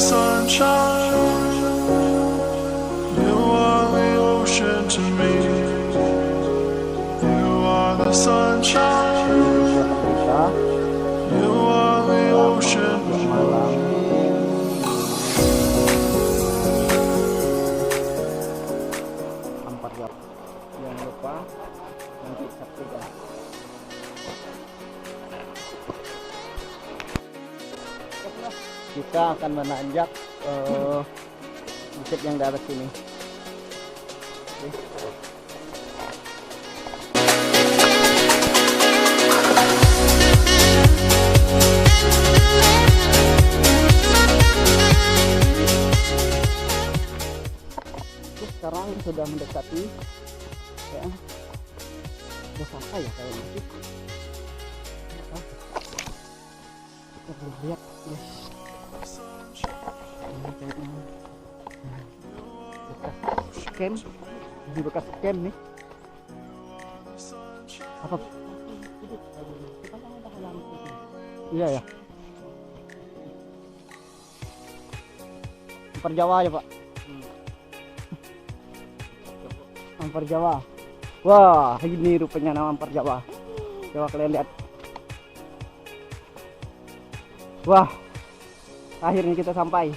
sunshine, you are the ocean to me. You are the sunshine, you are the ocean. Jangan lupa nanti saksikan. Kita akan menanjak bukit yang di atas sini. Oke. Sekarang sudah mendekati ya, udah sampai ya kayaknya sih. Kita belum lihat guys. Ini kayaknya bekas camp, di bekas camp nih. Apa? Iya ya. Ampar Jawa ya Pak. Ampar Jawa. Wah, ini rupanya nama Ampar Jawa. Coba kalian lihat. Wah, akhirnya kita sampai.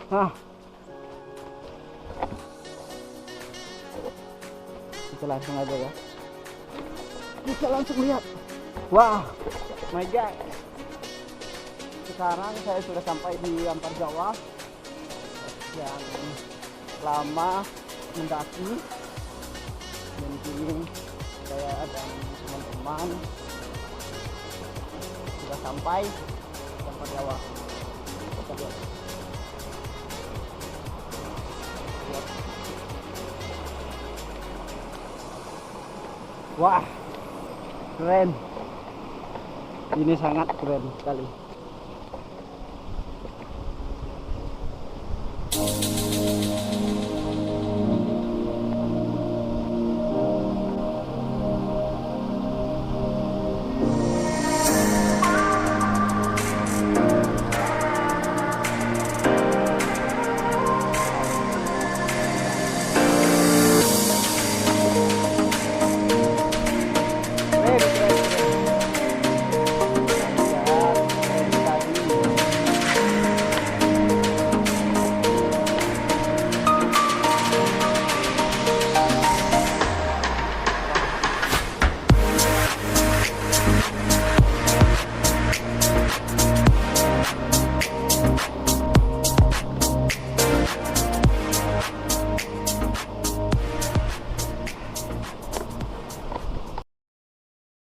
Hah. Kita langsung aja ya. Kita langsung lihat. Wah, my God. Sekarang saya sudah sampai di Ampar Jawa yang lama mendaki, dan kini saya dan teman-teman sudah sampai di Ampar Jawa. Kita lihat. Wah, keren. Ini sangat keren sekali.